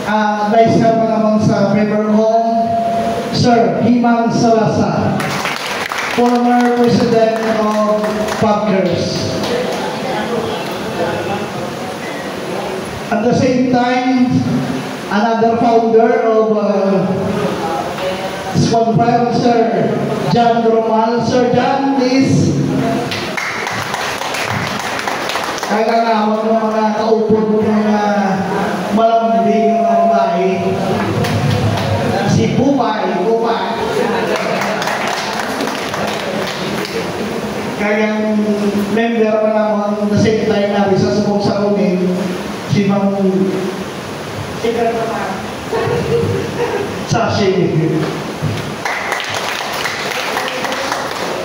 advice ka pa naman sa member home, Sir Himang Salasa, former president of Pubkers. At the same time, another founder of Squad 5, Sir John Romal. Sir John, please. Kaya naman ng mga kaupod ng mga malambing ng babae. Si Bupay. Kaya member pa naman na same time namin sa subong sa umin, si Mang Sashi.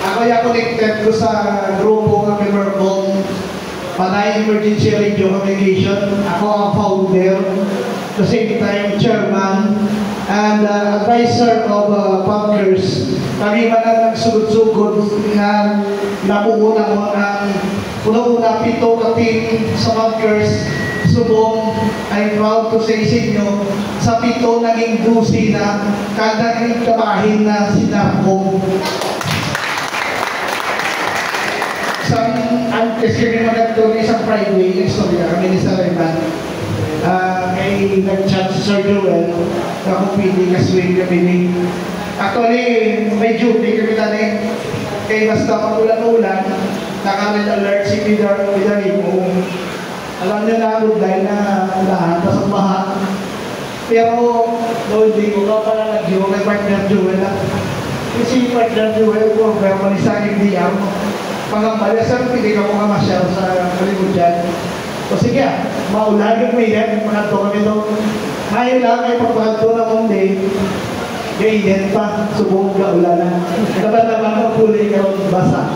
Ako yung connected ko sa grupo ng member kong Panay Emergency Radio Communication. Ako ang founder, the same time chairman and advisor of Pubkers. Kami man ang nagsugod-sugod na nabuo na mo ang una-una 7 ka team sa Pubkers. Subong, I'm proud to say sa inyo, sa 7 naging 12 na kada naging kabahin na sinarko. Kasi kami mag-actor isang Friday, istorya kami ni Sir Eman. Kay nag-chat si Sir Joel, na kung pili kaswing kami ni. Actually, may duty kami natin. Kay basta pag-ulan-ulan, naka-red alert si Pidarimo. Alam niyo na ako dahil na unahan, pasang baha. Pero, noon din ko pala nag-yung, may partner Joel na. Kasi partner Joel ko, pero malisangin di ako. Pangambala, sir, pili ka mga masyal sa kalimod dyan. O sige, maulan yung may yan, mga to kami ito. Ngayon lang, ay pagpagto na mundi, gaiden pa, subong ka ulanan. Naman ang huli ka basa.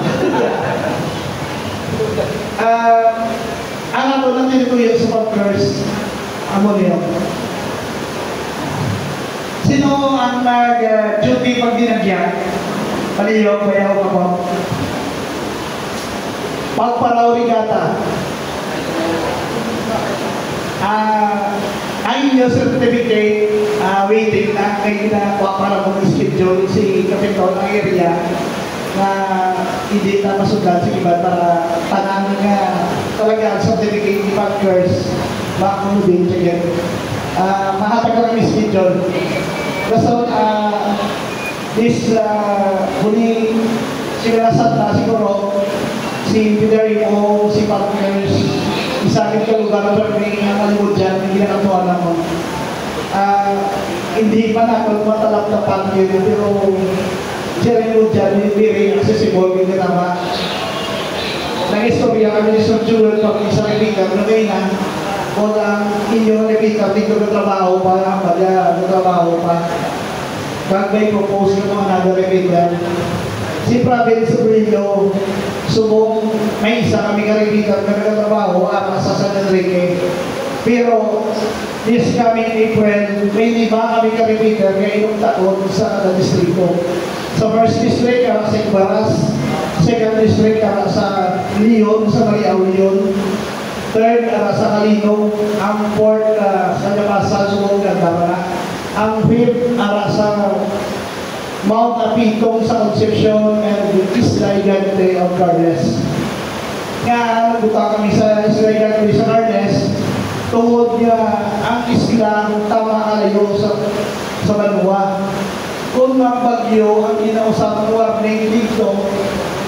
Ang ako lang tinutuyo sa Pubkers, amo niyo. Sino ang nag-duty pag dinagyan? Paliyo, bayaw ka po. Pagparaw rigata. Ang inyo certificate, waiting na kayo ginawa para mag-schedule si Kapitol ng area na hindi na masugat sa iba para tanan nga talaga ang certificate ni Pubkers baka mo din siya. Mahatag ko kami schedule. So, this huli sinalasat na siguro si Pidarimo, si Pubkers, isakit ka lugar na may nakalimod dyan, hindi nakatuwa na mo. Hindi pa na ako matalap na Pubkers, pero siya rin mo dyan, hindi rin accessible, hindi naman. Nag-istorya kami ni Sir Jewel pag isang repeater, na kayo na, kung ang inyong repeater, dito nagtrabaho pa, nagtrabaho pa. Pag may propose ng mga nag-repeater, si Province Brillo, subong may isa kami ka-repeater na nagtatrabaho sa San Enrique. Pero this coming April, may 5 kami ka-repeater kaya ilang taon sa distrito. Sa first district, sa Igbaras. Second district, sa Leon, sa Mariao Leon. Third, sa Calino. Ang fourth, sa Nabasal, subong Gandara. Ang fifth, sa Mount Apitong sa Concepcion and Isla Igante of Carles. Nga, nagbuta kami sa Isla Igante sa Carles, tungod niya ang isla tama kalayo sa Banua. Kung ang bagyo ang inausapang warning dito,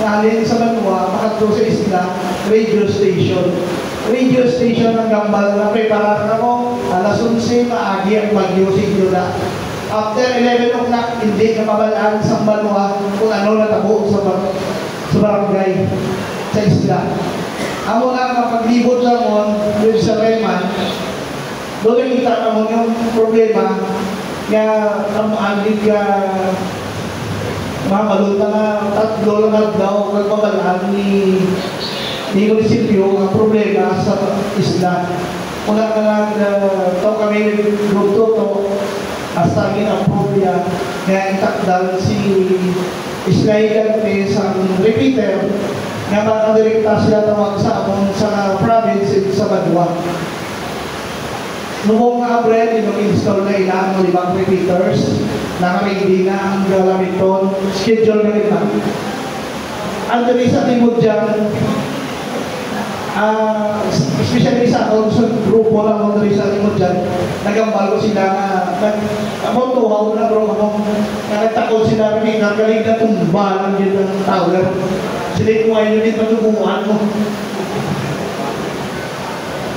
nalin sa Banua, makatlo sa isla, radio station. Radio station ng Gambal na preparar na mo, alas 11, maagi ang bagyo sa Idula. After 11 o'clock, hindi na mabalaan sa Banua kung ano natabo sa barangay, sa isla. Amo na mapaglibot lang mo with sa Reman, doon kita na mo yung problema nga alig mga maluta na tatlo lang daw magpabalaan ni munisipyo ang problema sa isla. Una ka lang ito kami group to hasta gin-approve yan nga itakdal si Isla Igante sa repeater nga makadirekta sila tawag sa amon sa province sa Banua. Noong April, install na ilang 5 repeaters, naka-ready na ang galamit doon, schedule na rin na. Ang dali sa timod dyan, especially sa ako, sa grupo lang ako dali sa timod dyan, nagambal ko sila na, tuhaw na bro, nagtakot sila rin, nagaling na tumbalan din ng tower. Sila ko ngayon din matubungan mo.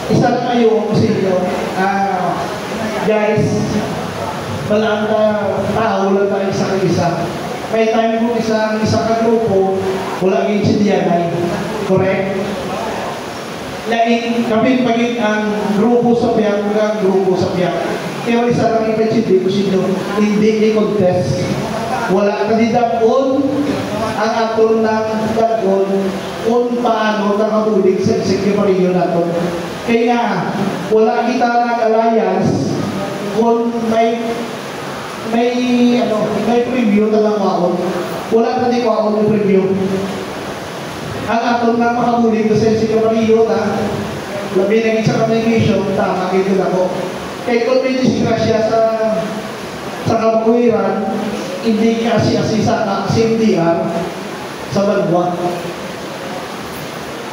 Isa lang kayo sa inyo, guys, walang tao lang tayo isa. May time mo isang ka-grupo, wala yung sindiyanay. Correct? Lain, kami pagin ang grupo sa piyak, mga grupo sa piyak. Kaya isa lang ipag-sindi ko sinyo, hindi i-contest. Wala kandidat on ang aton ng dagon kung paano nakatulig sa sekretaryo natin. Kaya wala kita ng alliance kung may preview na lang waon. Wala na di waon yung preview. Ang aton na makamulig sa sekretaryo na labi na sa communication, tama kayo ako. Kaya kung may disgrasya sa kabuhiran, hindi kasi sa CMDR sa banwa.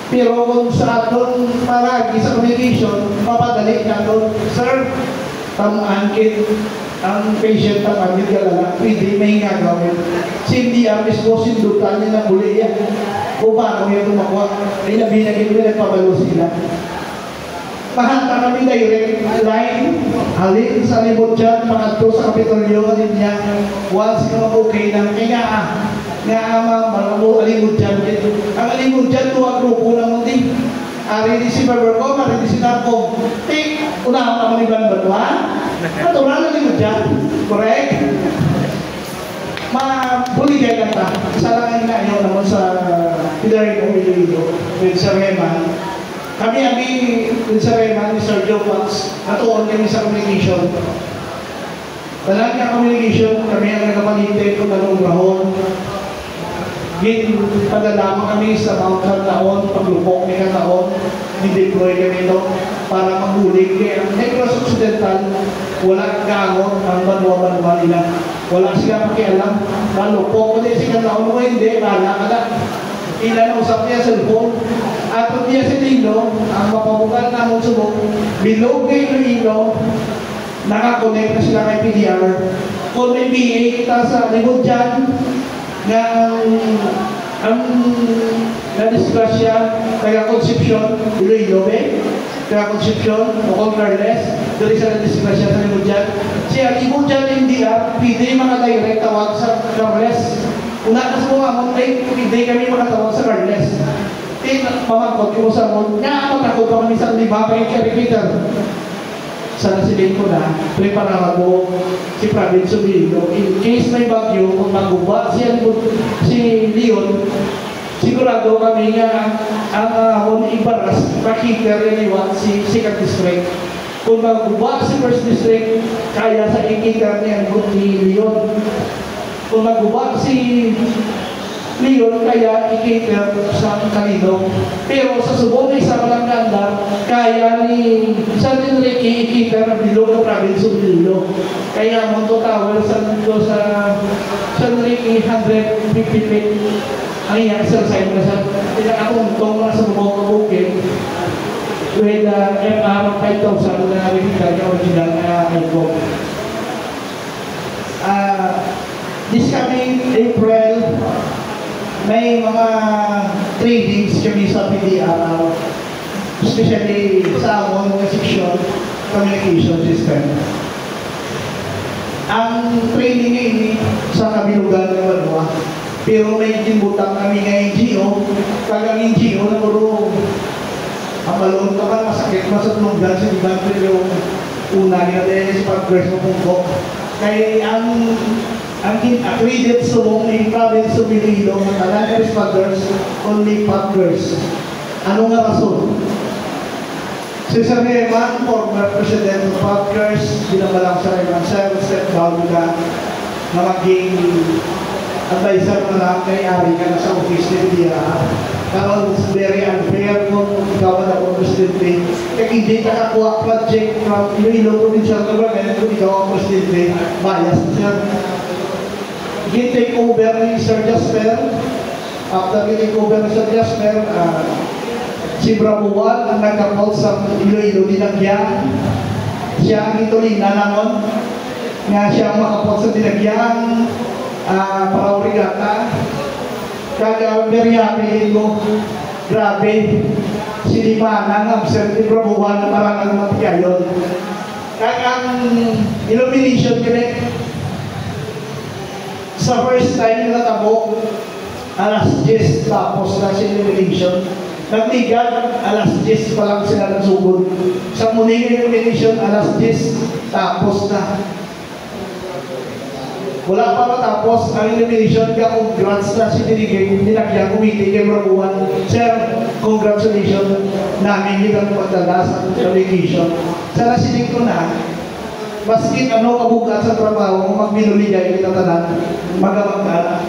Pero kung sa aton palagi sa communication, mapadali na doon, sir, angkin ang patient ang angkin galala, pwede may gagawin. CMDR mismo, sindutan niya na muli yan. Kung paano yung tumakwa, ay nabinagin ko nagpabalo sila. Mahanta kami direct line, halin sa libot dyan, pangatlo sa Kapitolyo, halin niya, once ka okay lang, nga malamu alimod dyan. Ang alimod dyan, tuwag grupo na mundi. Ari di si Berbercom, ari di si Narcom. Unahan ka mga ibang batuan, natural na alimod dyan. Correct? Mabuligay lang ta. Isa lang ang inayaw naman sa Pilarin o Iloilo, with Sir Reman. Kami with Sir Reman, ni Sir Joe Fox, natuon kami sa communication. Dalang ka communication, kami ang nagapalintay kung anong grahon. Padalama kami sa Mount Canlaon, paglupok ni Canlaon, deploy kami ito para maghuling. Kaya ang Negros Occidental, wala gamot ang banwa-banwa nila. Wala sila pakialam. Malupok ko din si Canlaon mo, hindi, wala ka na. Ilan ang usap niya sa cellphone. At kung niya si Lino, ang mapabukan na mong subok, bilog kay Lino, nakakonect na sila kay PDR. Kung may BA kita sa libod dyan, na ang na-disgrasya, kaya Concepcion, Iloilo, kaya Concepcion, o Concarles, doon sa na-disgrasya sa libod dyan. Siya, libod dyan NDR, pwede mga direct tawag sa Carles. Una na sa mga ay pwede kami makatawag sa Carles. Pamangkot ko sa mga, matakot pa kami sa liba pa yung carry-peter. Sa nasilin ko na, preparado si Province of Iloilo. In case may bagyo, kung maguba si Leon, sigurado kami nga ang ibaras, makikita rin iwan si 2nd District. Kung maguba si 1st District, kaya sa ikita niya ni Leon. Kung maguba si Leon, kaya ikita sa Kalidong. Pero sa Subong, isa ka lang ganda, kaya ni San Enrique ikita na bilog ng Province of Iloilo. Kaya Monto Tower sa San Enrique 150 feet ang iyang exercise na sa pinakatuntong na sa Bumong Kabukit with MR 5,000 na replica niya original na iPhone. This coming April, may mga trainings kami sa PDR, especially sa amon ng section communication system. Ang training ini sa kabilugan ng banwa, pero may ginbutang kami ng NGO, kagang NGO na puro ang malunod ka pa, masakit masatulungan sa ibang yung una nila dahil sa pag-dress mo pungkok. Kaya ang accredited sa mong province of Iloilo, mga responders, only packers. Ano nga rason? Si Sir Reman, former President of Packers, binabalang sa Reman, step down ka na maging advisor na lang kay Ari ka na sa office ni PDR. Karon very unfair kung ikaw na ako presidente. Kaya hindi nakakuha project from Iloilo Provincial Government kung ikaw ang presidente. Bias na siya. Take over ni Sir Jasper. After take over ni Sir Jasper, si Brabuan ang nagkapot sa Iloilo Dinagyan. Siya ang itulinan naman nga siya makapot sa Dinagyan para origata. Kaya very happy ko. Grabe. Silimanan ang absent ni Brabuan na parang matigayon. Kaya ang illumination kini sa first time na natabo, alas 10 tapos na si illumination. Nagtigan, alas 10 pa lang sila nagsugod. Sa muling illumination, alas 10 tapos na. Wala pa matapos ang illumination, kaya congrats na si Dinagyan Committee kay Brabuan. Sir, congratulations namin yung pagdala sa illumination. Sa nasinig ko na, baskin ano kabukat sa trabaho, kung magbinuligay kita tanan, magamagana.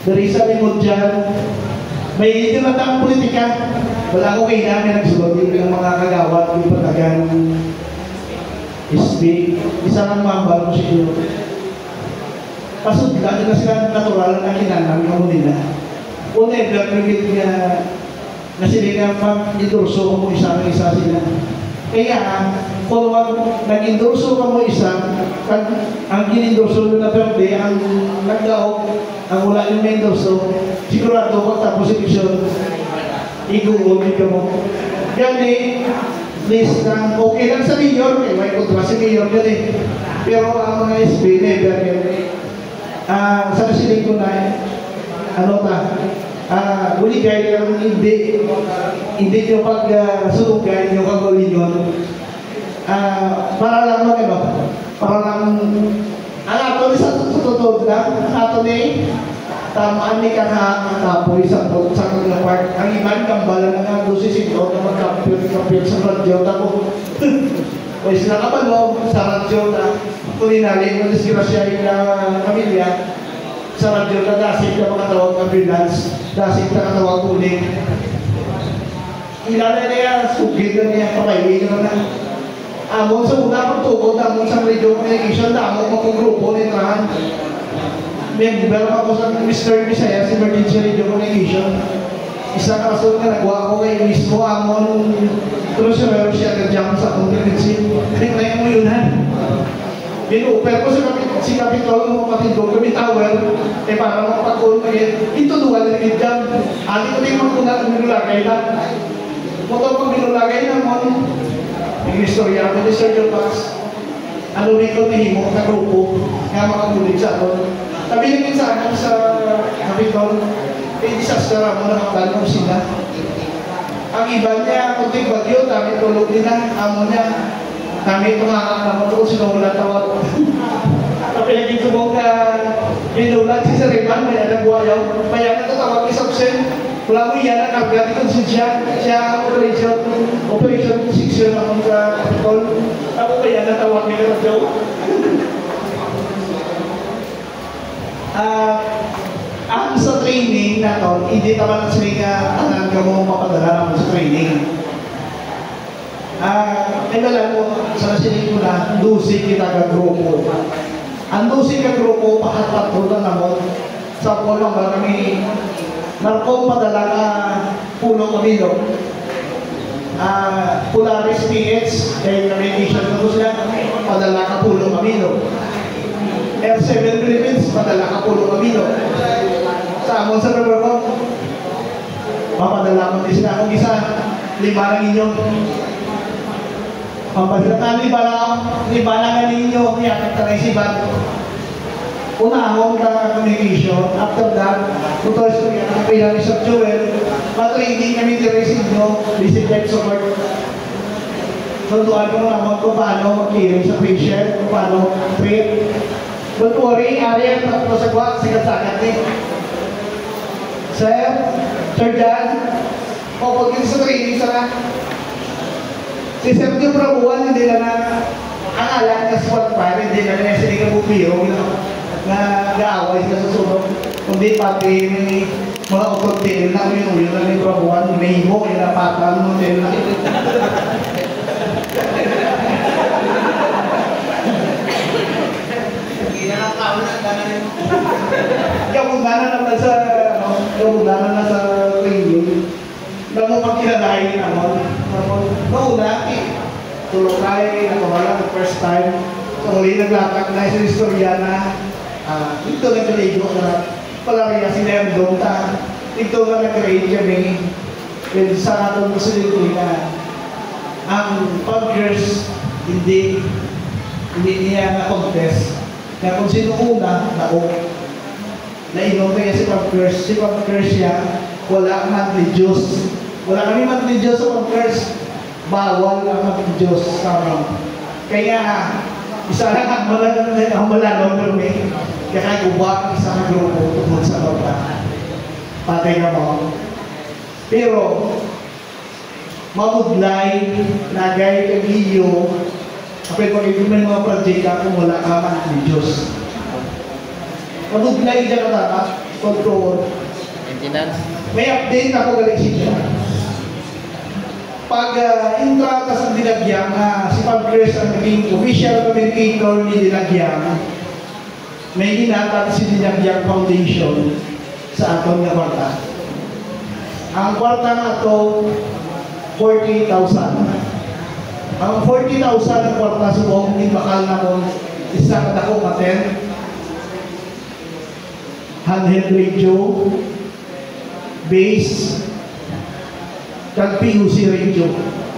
Dari sa limod dyan, may tinatang politika. Wala ko kayo namin nagsulot yung mga kagawat, yung patagan. SB, isa ng mambal ko siya. Pasod lang na sila natural na kinanang mo nila. Kung never reveal nga na sila nga pag-endorso ko mo isa ng isa sila. Kaya, kung nag-endorso ka mo isa, ang kinendorso nyo na perde, ang nagdaog, ang wala yung endorso, sigurado ko tapos eleksyon, iguulid ka mo. Gani, list ng okay lang sa mayor, may kontra si mayor yun eh. Pero ang mga SB, never yun. Sa nasilig ko na, buligay lang hindi nyo pag-sulugay nyo kagulin yun. Para lang para lang, ang ato ni sa tututod lang, ang ato ni, tamaan ni kapoy sa kagula park. Ang iban kambala na nga doon si Sinto na magkapil sa radyo. Tako, o sila kabalo sa radyo na kulinali ng disgrasya yung pamilya. Sa radyo na dasig na makatawag ambulance, dasig na katawag uling. Ilala na yan, sugid na niya, pakaili na na. Amon sa una pagtukod, amon sa radio communication, amon mga grupo na itrahan. Member ako sa Mr. Bisaya, si Emergency Radio Communication. Isa kaso na nagawa ko kay mismo amon treasurer siya nag-jump sa contingency. Kaya mo yun ha. Binuper ko si Capitol ng kapatid ko, kami tower, para makapag-call ko yun. Ito duwa na nag-jump. Ati ko din magpunat ang binulagay na. Motor pag binulagay na mo, yung istorya ako ni Sir Jopax. Ano rin ko nahimo na grupo, nga makabulig sa ato. Sabi namin sa akin sa Capitol, disaster mo na makabalong sila. Ang iba niya, kunting bagyo, kami tulog nila, amo niya, kami tumangak na mo ito, sinulat tawag. Kapilagin ko mong binulat si Sariman, may anak buhayaw, kaya natatawag isang sen, wala mo yan, nagagati kong siya operation section ng mga Capitol. Ako kaya natawag nila radyo. Ang sa training na to, hindi naman sila nga tanan ka mo mapadala naman sa training. Alam mo, sa nasinig ko na, 12 kita ka-grupo. Ang 12 ka-grupo, pahat-patro na naman. Sa pulong ba kami, narkong padala ka puno kamilo. Polaris PH, kaya kami nation na sila, padala ka puno kamilo. R7 Philippines, padala ka puno kamilo. Sa amon sa river ko, mapadala ko din sila. Kung isa, 5 lang inyo. Mapadala 5 lang ninyo. Iyakat ka na isiban. Unahon ka communication. After that, tutor istorya ng pilang ni Sir Joel, matraining kami di-receive nyo, receive life support. Tuntuan ko naman kung paano mag-hearing sa patient, kung paano treat. Don't worry, Ariel, tapos sa kwak, sikat-sakat eh. Sir Jan, kapag sa training sana, si Sir Jan Brabuan, hindi na ang alam na SWAT fire, hindi na na sila kabupiro, na gaaway sa susunod. Kundi pati mga hotel na yun na ni Prabuan, may mo, inapatan mo, hotel na. Kapundanan naman sa, kapundanan na sa training. Alam mo pag kinalahin naman, nauna, tulog tayo, nakawala the first time. So, huli naglatag na sa istorya na, ito nagkaligo na, palariya sinerdong ta, ito nga nag-create kami, with sa atong musulito na, ang pag-girls, hindi niya na-contest. Kaya kung sino una, nako. Nainom kaya si Pag-Curse. Si Pag-Curse siya, wala monthly Diyos. Wala kami monthly Diyos sa Pag-Curse. Bawal ang monthly Diyos. Kaya, isa lang ang malalong kami. Kaya kaya ubak isa na grupo tungkol sa baba. Patay na mo. Pero, mamudlay, nagay, kagiyo, kapag pag-ibig may mga project kung wala ka man ng Diyos. Mabuglay dyan na tata, control. Maintenance. May update ako galing siya. Pag intra ka sa Dinagyang, si Pag-Curse ang naging official communicator ni Dinagyang, may ginatag si Dinagyang Foundation sa atong na kwarta. Ang kwarta na ito, 40,000. Ang 40,000 ng kwarta sa buong bakal na ko, isa ka ako maten, handheld radio, bass, kag PUC radio.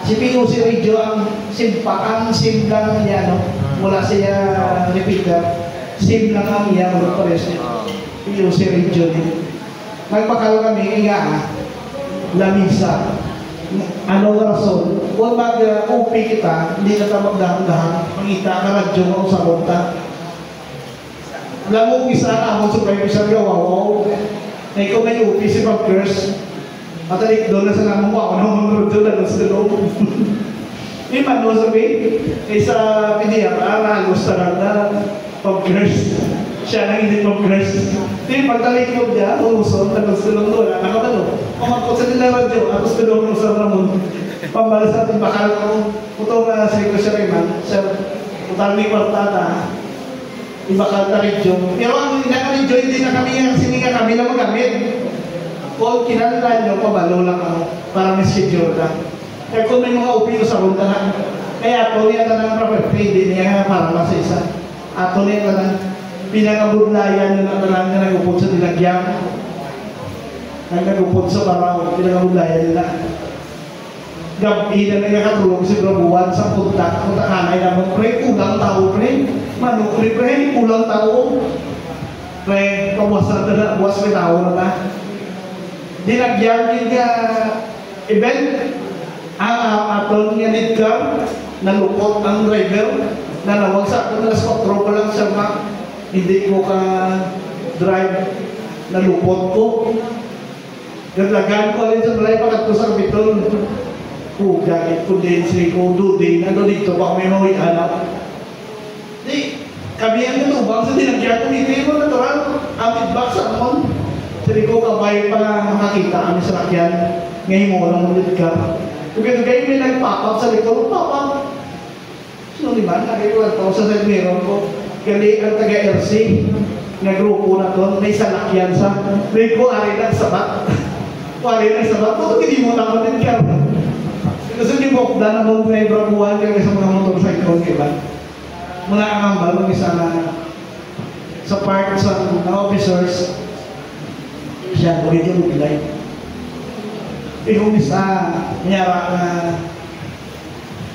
Si PUC radio ang simlang niya, no? Mula siya repeater, sim lang ang iya, mula pares niya. PUC radio din. Nagpakal kami, nga, lamisa. Ano nga rason? Kung mag-UP kita, hindi na tayo magdahan-dahan, mangita ka radyo mo sa bunta. Alam mo, isa na ako supervisor ka, wow. Na ikaw may UP si Pag-Curse. Matalik doon na sa naman mo, ako naman doon na sa loob. Hindi man mo sabi, sa PDR, halos talaga na Pag-Curse. Siya nang hindi Pag-Curse. Hindi, pagtalikod niya, umusod, tapos tulong doon, nakakabalo. Kumakot sa nila radyo, tapos tulong sa Ramon. Pambalas natin, bakal ko, ito nga si Kuya Rayman, sa total ni Kwartada, ibakal na radyo. Pero ang naka-radyo, hindi na kami, ang sininga kami na magamit. Kung kinalitan nyo, pabalo lang ako, para may schedule lang. Kaya kung may mga opino sa ronda na, kaya ato niya na ng proper pay, hindi niya para mas isa. Ato niya na ng pinangabudlayan na lang na nag-upod sa Dinagyang. Nag-upod sa Barao, pinangabudlayan nila. Gabi na nakatulog si Brabuan sa punta kanay naman, pre, kulang tao, pre. Manok, pre, kulang tao. Pre, pawasan na, buwas may tao na na. Dinagyang din ka event, ang atol nga nidkar, nalukot ang driver, nalawag sa ato na sa 4 pa lang siya ma, hindi ko ka drive, nalukot ko. Naglagan ko alin sa balay pagkat ko sa kapitol. Gagit ko din, ko din, ano dito ba may mawit hanap. Di, kami ang natubang sa Dinagyang ko, hindi mo natural, amid back sa amon. Sili ko kabay pa makakita kami sa lakyan, ngayon mo lang ulit ka. Kung gano'n kayo may nagpapap sa likod, papap. Sino naman, nakikulat ako sa meron ko, gali ang taga-RC, na grupo na to, may salakyan sa, may ko ari lang sabat. Ari lang sabat, ito hindi mo naman din ka. Kasi di mo, dana mo may brabuhan kaya sa mga motorcycle, diba? Mga angambal, mga isa na sa part sa mga officers, siya, ulit yung uglay. Yung isa, niyara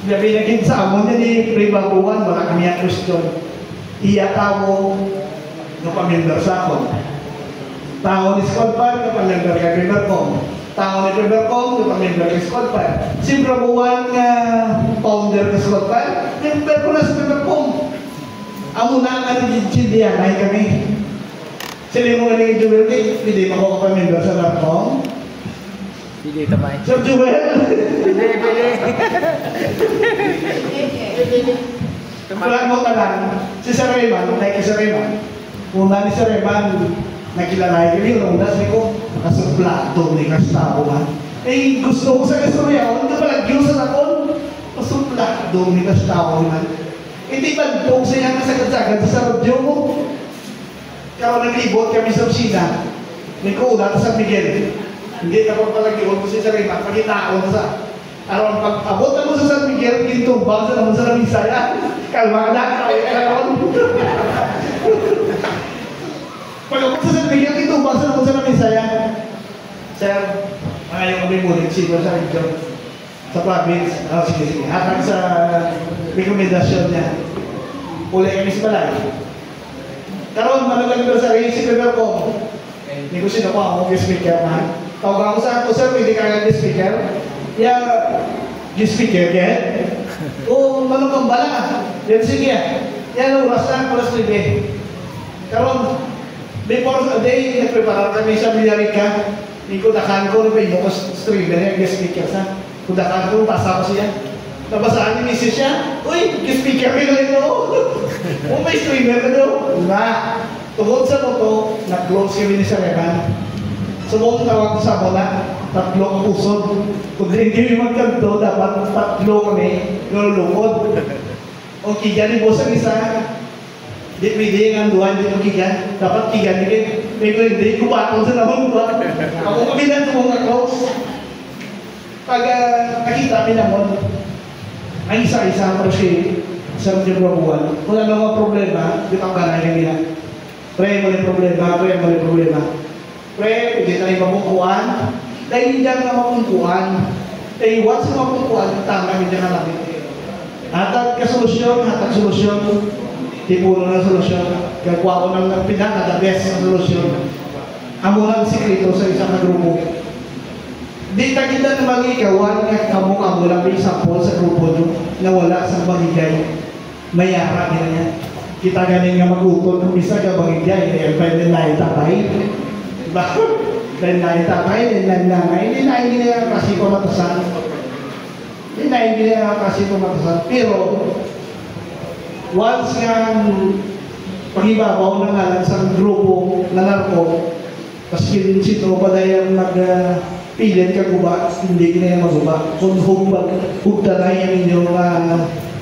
na pinagin sa amon niya ni Pre Babuan, wala kami ang question. Iya tao ng pamilder sa akon. Tao ni Squad Fire, ng pamilder kay Rivercom. Tao ni Rivercom, ng pamilder kay Squad Fire. Si Babuan nga founder ng Squad Fire, member ko na sa Rivercom. Amo na nga naging ay kami. Sila mo nga naging Jewel Cake, hindi mo ako pamilder sa Rivercom. Pili tamay. Sir Jewel! Wala mo ka lang, si Sir Rayman, like si Sir Rayman, una ni Sir Rayman, nakilala ko yung una, sabi ko, nakasuplado ni Kastao man. Eh, gusto ko sa kastorya, hindi pala Diyos sa takon, nakasuplado ni Kastao man. Hindi ba doon siya nasagad-sagad sa radyo mo? Kaya naglibot kami sa opisina, may kuuna sa San Miguel. Hindi ka pa palagyon ko siya sa Rima, pagkitaon sa aron pag-abot na mo sa San Miguel, gintumbang sa naman sa Namisaya. Kalma ka na, kaya ka naman. Pag-abot sa San Miguel, gintumbang sa naman sa Namisaya. Sir, mga yung kami mulit, siguro sa region, sa province, sige, hatang sa rekomendasyon niya. Uli kami sa balay. Karoon, malalang ko sa rin, si Peter ko. Hindi ko sino ko ako, guest speaker man. Tawag ako sa ako, sir, pwede ka guest speaker? Yeah, guest speaker, kaya? O, manong bala. Yan, sige. Yan, oras lang, oras 9. Karoon, before a day, nagprepara kami sa Villarrica. Hindi ko dakan ko, may mo ko streamer yan, guest speaker sa. Kung dakan ko, pasa ko siya. Nabasaan ni misis siya, uy, guest speaker ka rin ito. O, may streamer ka doon. Diba? Tungkol sa toto, nag-close kami ni Sareman. Sumong tawag sa muna, 3 pusod. Kung hindi magkanto, dapat 3 kami nalulukod. O kigan ni boss ang isa, di pwede ang duwan dito kigan. Dapat kigan ni may hindi, kubatong sa naman ba? Ako kami na tumong na-close. Pag nakita kami naman, ang isa-isa pero si Sir Buwan, kung ano mga problema, di pang kanay kami na. Pre, mali problema. Pre, hindi tayo mapungkuhan. Dahil hindi nga mapungkuhan. Dahil once na mapungkuhan, tama hindi nga namin. Hatag solusyon. Tipuno ng solusyon. Gagawa ko ng pinaka the best na solusyon. Amo lang sikreto sa isang grupo. Di kita na mag-ikawan nga kamo lang may sample sa grupo nyo na wala sa bagigay. Mayara ganyan. Kita galing nga mag-utol kung isa ka bagigay. Kaya pwede na itatay. Bakit? Dahil na itatay, dahil nanay. Hindi na nga kasi pamatasan. Pero, once nga pag-ibabaw na nga lang sa grupo na narko, kasi sino pa dahil nagpilit ka guba, hindi ka na maguba. Kung hugdanay ang inyong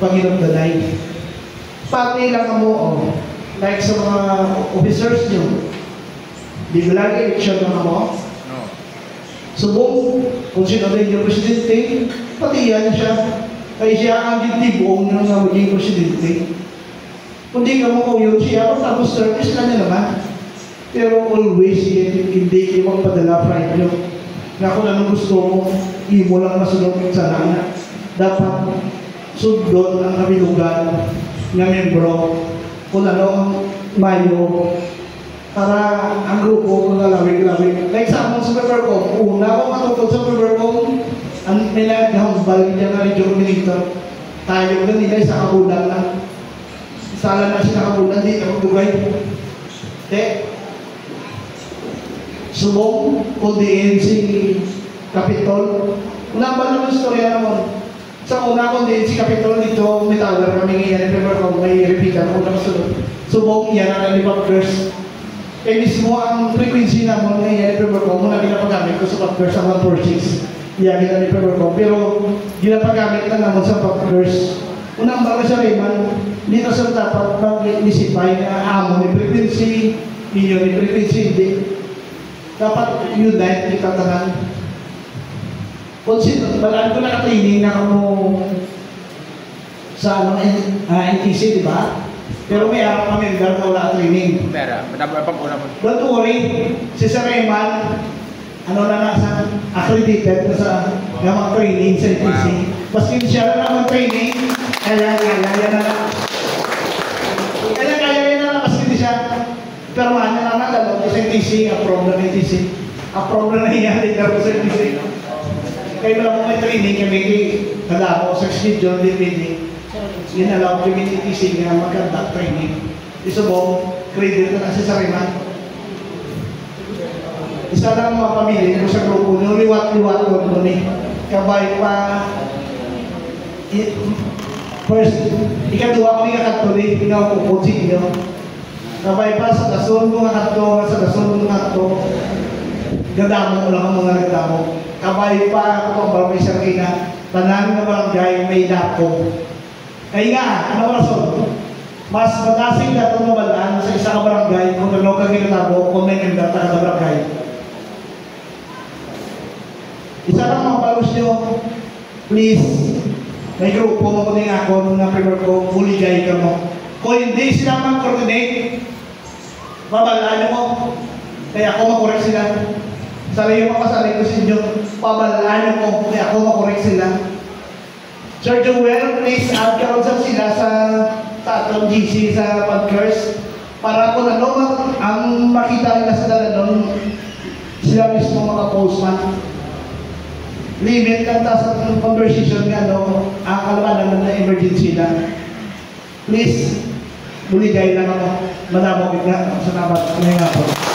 Panginoon-danay. Pati lang mo, like sa mga officers nyo, di ba lagi eleksyon na mo? No. Subong, kung sino din yung presidente, pati yan siya. Kaya siya ang ditibuong nyo na maging presidente. Kung di ka mo kung yun siya, tapos service na niya naman. Pero always, hindi kayo magpadala pride nyo. Na kung anong gusto mo, imo lang masunod sa lana. Dapat sundon ang kabilugan na membro kung ano ang mayo para ang grupo kung lalawig-lawig. Like sa among sa Peppercom, una ko matutod sa Peppercom, ang nilagahambal niya na rin coordinator. Tayo na nila sa kabulan lang. Sala na siya kabulan, di ako dugay. Subong, kundiin si Capitol. Una ba naman istorya naman? Sa una kundiin si Capitol dito, may tower kami ngayon, Peppercom, may repeater, una masunod. Subong, yan ang nalipag-first. Mismo ang frequency naman ngayon, Peppercom, muna ginapagamit ko sa pag-first sa 146. Yan, ginapagamit. Pero, ginapagamit na naman sa pag-first. Unang bago sa Rayman, dito sa dapat mag-isipay na amo ni frequency, ninyo ni frequency, hindi. Dapat unite kita tanan. Balaan ko naka-training na ako sa NTC, di ba? Pero may araw kami na wala training. Pero, madapang una mo. Don't worry, si Sir Rayman, sa accredited sa mga training sa NTC. Maski siya na naman training, kaya na maski siya. Pero ano naman, lalo sa NTC, approve na NTC. Approve na nangyari na sa NTC. Kaya wala mo may training kami, nalako sa schedule, depende. Ginalaw kami NTC na maganda training. Isa mo, credit na kasi sa Rayman. Isa lang mga pamilya ko sa grupo, liwat-liwat ko doon eh. Kabay pa, first, ikaduwa ko nga katolik, ikaw upod si inyo. Kabay pa sa kasun mga hatto, sa kasun mga hatto. Gadamo lang ang mga gadamo. Kabay pa ako ang barangay Sarkina, tanan nga barangay may dako. Kaya nga, ano rason? Mas matasing na itong mabalaan sa isang barangay kung ano ka ginatabo kung may nagdata ka barangay. Isa lang mga palos nyo, please, may grupo mo ko din ako na prefer ko, fuligay ka mo. Kung hindi sila mag-coordinate, mabalaan nyo mo. Kaya ako makorek sila. Sabi yung mapasali ko sa inyo, pabalaan nyo mo. Kaya ako makorek sila. Sir Joel, please add ka sa sila sa atong GC sa podcast para kung ano ang makita nila sa dalanon, sila mismo makapost man. Limit lang ta sa conversation nga no, ang kalamanan na emergency na. Please, buligay lang ako. Madamo bigla. Salamat. Ano nga po.